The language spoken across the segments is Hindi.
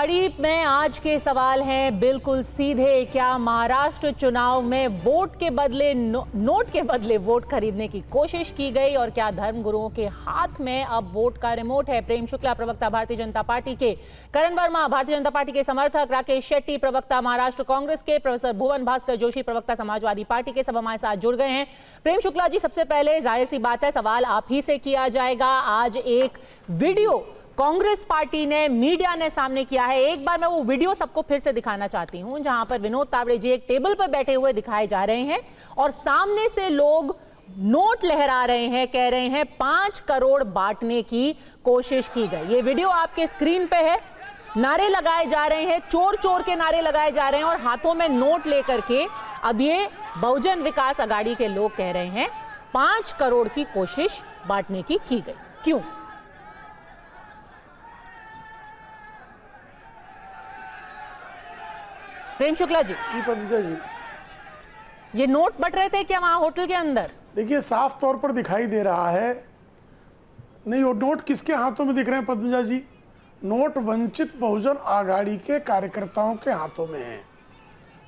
आगाड़ी में आज के सवाल हैं बिल्कुल सीधे। क्या महाराष्ट्र चुनाव में वोट के बदले नोट के बदले वोट खरीदने की कोशिश की गई और क्या धर्मगुरुओं के हाथ में अब वोट का रिमोट है? प्रेम शुक्ला प्रवक्ता भारतीय जनता पार्टी के, करण वर्मा भारतीय जनता पार्टी के समर्थक, राकेश शेट्टी प्रवक्ता महाराष्ट्र कांग्रेस के, प्रोफेसर भुवन भास्कर जोशी प्रवक्ता समाजवादी पार्टी के, सब हमारे साथ जुड़ गए हैं। प्रेम शुक्ला जी, सबसे पहले जाहिर सी बात है सवाल आप ही से किया जाएगा। आज एक वीडियो कांग्रेस पार्टी ने, मीडिया ने सामने किया है। एक बार मैं वो वीडियो सबको फिर से दिखाना चाहती हूं जहां पर विनोद तावड़े जी एक टेबल पर बैठे हुए दिखाए जा रहे हैं और सामने से लोग नोट लहरा रहे हैं, कह रहे हैं 5 करोड़ बांटने की कोशिश की गई। ये वीडियो आपके स्क्रीन पे है। नारे लगाए जा रहे हैं, चोर चोर के नारे लगाए जा रहे हैं और हाथों में नोट लेकर के अब ये बहुजन विकास अघाड़ी के लोग कह रहे हैं 5 करोड़ की कोशिश बांटने की गई। क्यों? प्रेम शुक्ला जी, ये नोट बट रहे थे क्या वहां होटल के अंदर? देखिए, साफ तौर पर दिखाई दे रहा है। नहीं, वो नोट किसके हाथों में दिख रहे हैं पद्मजा जी? नोट वंचित बहुजन आघाड़ी के कार्यकर्ताओं के हाथों में है।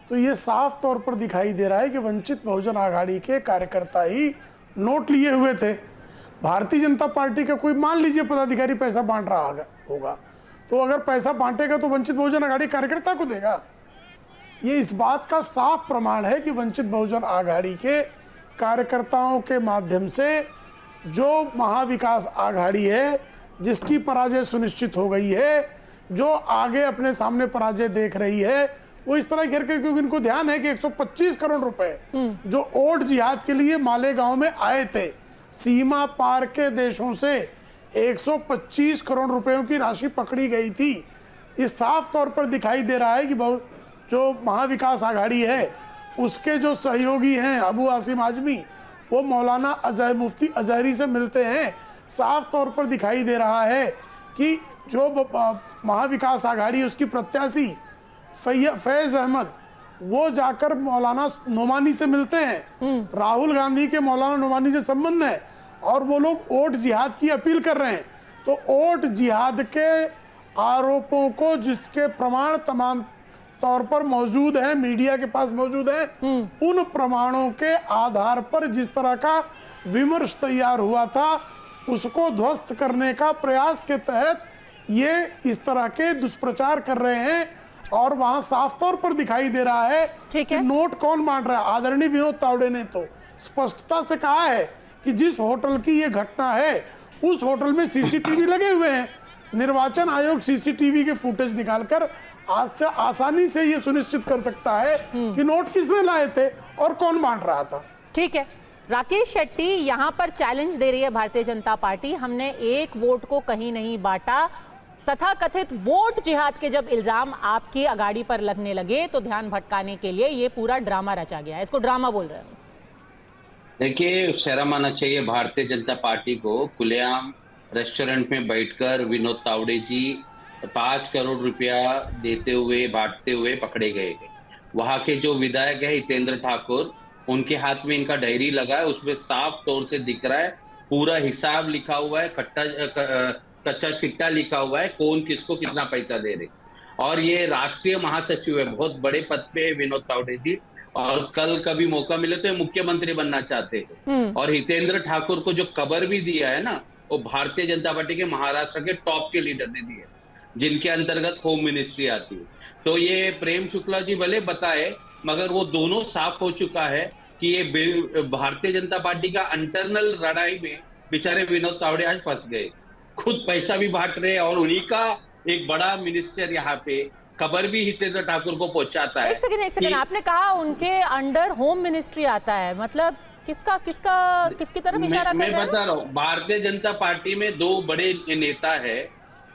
तो ये साफ तौर पर दिखाई दे रहा है कि वंचित बहुजन आघाड़ी के कार्यकर्ता ही नोट लिए हुए थे। भारतीय जनता पार्टी का कोई मान लीजिए पदाधिकारी पैसा बांट रहा होगा, तो अगर पैसा बांटेगा तो वंचित बहुजन आघाड़ी कार्यकर्ता को देगा। ये इस बात का साफ प्रमाण है कि वंचित बहुजन आघाड़ी के कार्यकर्ताओं के माध्यम से जो महाविकास आघाड़ी है, जिसकी पराजय सुनिश्चित हो गई है, जो आगे अपने सामने पराजय देख रही है, वो इस तरह करके, क्योंकि इनको ध्यान है कि 125 करोड़ रुपए जो ओट जिहाद के लिए मालेगांव में आए थे, सीमा पार के देशों से 125 करोड़ रुपयों की राशि पकड़ी गई थी। ये साफ तौर पर दिखाई दे रहा है कि जो महाविकास आघाड़ी है उसके जो सहयोगी हैं अबू आसिम आजमी, वो मौलाना अजहर मुफ्ती अजहरी से मिलते हैं। साफ तौर पर दिखाई दे रहा है कि जो महाविकास आघाड़ी उसकी प्रत्याशी फैज अहमद, वो जाकर मौलाना नोमानी से मिलते हैं। राहुल गांधी के मौलाना नोमानी से संबंध है और वो लोग वोट जिहाद की अपील कर रहे हैं। तो वोट जिहाद के आरोपों को, जिसके प्रमाण तमाम तौर पर मौजूद है, मीडिया के पास मौजूद है, उन प्रमाणों के आधार पर जिस तरह का विमर्श तैयार हुआ था, उसको ध्वस्त करने का प्रयास के तहत ये इस तरह के दुष्प्रचार कर रहे हैं। और वहां साफ तौर पर दिखाई दे रहा है कि नोट कौन बांट रहा है। आदरणीय विनोद तावड़े ने तो स्पष्टता से कहा है कि जिस होटल की ये घटना है उस होटल में सीसीटीवी लगे हुए हैं। निर्वाचन आयोग सीसीटीवी के फुटेज निकालकर आज से आसानी से ये सुनिश्चित कर सकता है कि नोट किसने लाए थे और कौन बांट रहा था। ठीक है, राकेश शेट्टी, यहां पर चैलेंज दे रही है भारतीय जनता पार्टी, हमने एक वोट को कहीं नहीं बांटा। तथाकथित वोट जिहाद के जब इल्जाम आपकी अगाड़ी पर लगने लगे तो ध्यान भटकाने के लिए ये पूरा ड्रामा रचा गया है। इसको ड्रामा बोल रहे हैं। देखिए, शर्म आना चाहिए भारतीय जनता पार्टी को। खुलेआम रेस्टोरेंट में बैठकर विनोद तावड़े जी 5 करोड़ रुपया देते हुए, बांटते हुए पकड़े गए। वहां के जो विधायक है हितेंद्र ठाकुर, उनके हाथ में इनका डायरी लगा है, उसमें साफ तौर से दिख रहा है, पूरा हिसाब लिखा हुआ है, कच्चा चिट्टा लिखा हुआ है, कौन किसको कितना पैसा दे रहे। और ये राष्ट्रीय महासचिव है, बहुत बड़े पद पे है विनोद तावड़े जी, और कल कभी मौका मिले तो मुख्यमंत्री बनना चाहते हैं। और हितेंद्र ठाकुर को जो कबर भी दिया है ना, वो भारतीय जनता पार्टी के महाराष्ट्र के टॉप के लीडर ने दिए, जिनके अंतर्गत होम मिनिस्ट्री आती है। तो ये प्रेम शुक्ला जी भले बताए, मगर वो दोनों साफ हो चुका है कि ये भारतीय जनता पार्टी का इंटरनल लड़ाई में बेचारे विनोद तावड़े आज फंस गए। खुद पैसा भी बांट रहे हैं और उन्हीं का एक बड़ा मिनिस्टर यहाँ पे खबर भी हितेंद्र ठाकुर को पहुंचाता है। एक सेकंड, आपने कहा उनके अंडर होम मिनिस्ट्री आता है, मतलब किसकी तरफ इशारा कर रहे हैं? मैं बता रहा हूँ, भारतीय जनता पार्टी में 2 बड़े नेता है।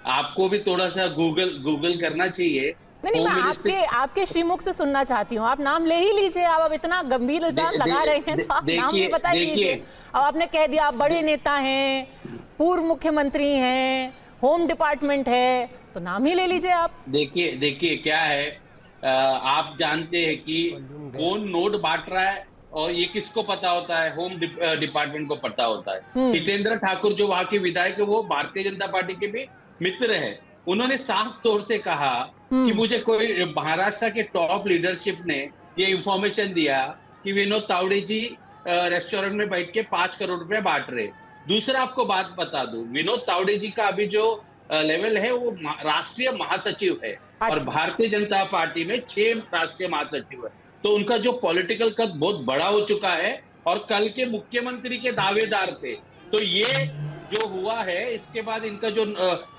आपको भी थोड़ा सा गूगल करना चाहिए। नहीं, मैं आपके श्रीमुख से सुनना चाहती हूँ। आप नाम ले ही लीजिए। आप इतना गंभीर इल्जाम लगा रहे हैं तो आप नाम भी बता लीजिए। अब आपने कह दिया आप बड़े नेता हैं, पूर्व मुख्यमंत्री हैं, होम डिपार्टमेंट है, तो नाम ही ले लीजिए आप। देखिए क्या है, आप जानते हैं कि कौन नोट बांट रहा है और ये किसको पता होता है? होम डिपार्टमेंट को पता होता है। हितेंद्र ठाकुर जो वहां के विधायक है, वो भारतीय जनता पार्टी के भी मित्र है। उन्होंने साफ तौर से कहा कि मुझे कोई महाराष्ट्र के टॉप लीडरशिप ने ये इंफॉर्मेशन दिया कि विनोद तावड़े जी रेस्टोरेंट में बैठ के 5 करोड़ रुपए बांट रहे। दूसरा आपको बात बता दूं, विनोद तावड़े जी का अभी जो लेवल है वो राष्ट्रीय महासचिव है और अच्छा। भारतीय जनता पार्टी में 6 राष्ट्रीय महासचिव है, तो उनका जो पॉलिटिकल कद बहुत बड़ा हो चुका है और कल के मुख्यमंत्री के दावेदार थे। तो ये जो हुआ है इसके बाद इनका जो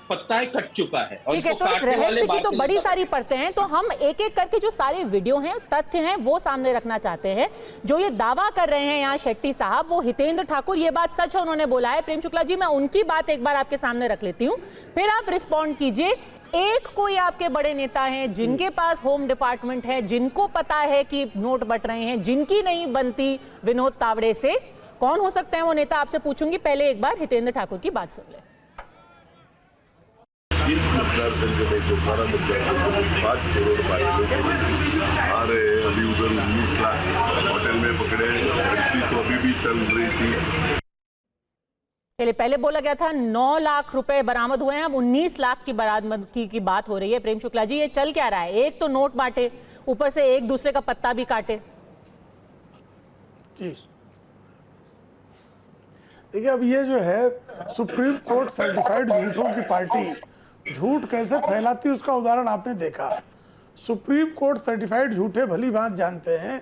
पत्ता है कट चुका है। और ठीक है, इसको तो इस काटने वाले रहस्य की तो भारतीय बड़ी जनता सारी परतें हैं, तो हम एक एक करके जो सारे वीडियो हैं, तथ्य हैं, वो सामने रखना चाहते हैं। जो ये दावा कर रहे हैं यहाँ शेट्टी साहब, वो हितेंद्र ठाकुर, ये बात सच है, उन्होंने बोला है। प्रेम शुक्ला जी, मैं उनकी बात एक बार आपके सामने रख लेती हूँ, फिर आप रिस्पॉन्ड कीजिए। एक कोई आपके बड़े नेता हैं जिनके पास होम डिपार्टमेंट है, जिनको पता है कि नोट बट रहे हैं, जिनकी नहीं बनती विनोद तावड़े से, कौन हो सकते हैं वो नेता, आपसे पूछूंगी। पहले एक बार हितेंद्र ठाकुर की बात सुन ले। इस मतदार संघ में जो 12 मतदार 5 करोड़ आ रहे हैं, अभी उधर 19 लाख होटल में पकड़े, लड़की तो अभी भी चल रही थी। पहले बोला गया था 9 लाख रुपए बरामद हुए हैं, अब 19 लाख की बरामदगी की बात हो रही है। प्रेम शुक्ला जी, ये चल क्या रहा है? एक तो नोट बांटे, ऊपर से एक दूसरे का पत्ता भी काटे। जी देखिए, अब ये जो है सुप्रीम कोर्ट सर्टिफाइड झूठों की पार्टी झूठ कैसे फैलाती है उसका उदाहरण आपने देखा। सुप्रीम कोर्ट सर्टिफाइड झूठे भली भांति जानते हैं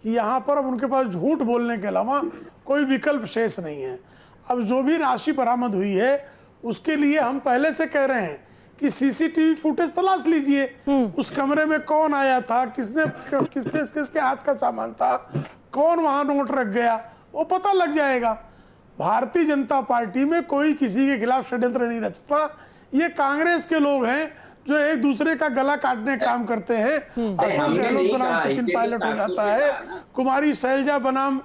कि यहाँ पर अब उनके पास झूठ बोलने के अलावा कोई विकल्प शेष नहीं है। अब जो भी राशि बरामद हुई है उसके लिए हम पहले से कह रहे हैं कि सीसीटीवी फुटेज तलाश लीजिए, उस कमरे में कौन आया था, किसके हाथ का सामान था, कौन वहां नोट रख गया, वो पता लग जाएगा। भारतीय जनता पार्टी में कोई किसी के खिलाफ षड्यंत्र नहीं रचता। ये कांग्रेस के लोग हैं जो एक दूसरे का गला काटने का काम करते हैं। अशोक गहलोत बनाम सचिन पायलट हो जाता है, कुमारी शैलजा बनाम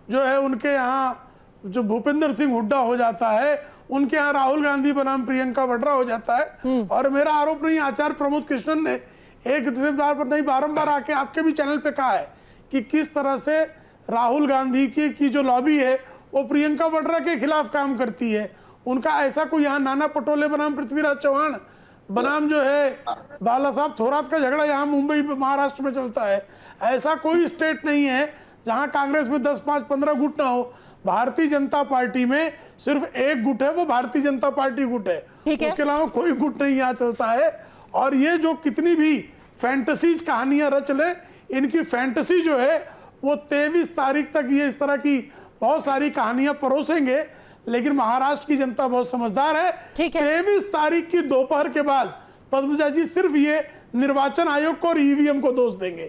जो है उनके यहाँ जो भूपेंद्र सिंह हुड्डा हो जाता है, उनके यहाँ राहुल गांधी बनाम प्रियंका वाड्रा हो जाता है। और मेरा आरोप नहीं, आचार्य प्रमोद कृष्णन ने एक बार नहीं बारंबार आके आपके भी चैनल पे कहा है कि किस तरह से राहुल गांधी की जो लॉबी है वो प्रियंका वाड्रा के खिलाफ काम करती है। उनका ऐसा कोई यहाँ नाना पटोले बनाम पृथ्वीराज चौहान बनाम जो है बाला साहब थोरात का झगड़ा यहाँ मुंबई महाराष्ट्र में चलता है। ऐसा कोई स्टेट नहीं है जहाँ कांग्रेस में 10, 5, 15 गुट ना हो। भारतीय जनता पार्टी में सिर्फ एक गुट है, वो भारतीय जनता पार्टी गुट है, उसके अलावा कोई गुट नहीं यहाँ चलता है। और ये जो कितनी भी फैंटेसीज कहानियां रच ले, इनकी फैंटेसी जो है वो 23 तारीख तक ये इस तरह की बहुत सारी कहानियां परोसेंगे। लेकिन महाराष्ट्र की जनता बहुत समझदार है। 23 तारीख की दोपहर के बाद पद्मजा जी सिर्फ ये निर्वाचन आयोग को और ईवीएम को दोष देंगे।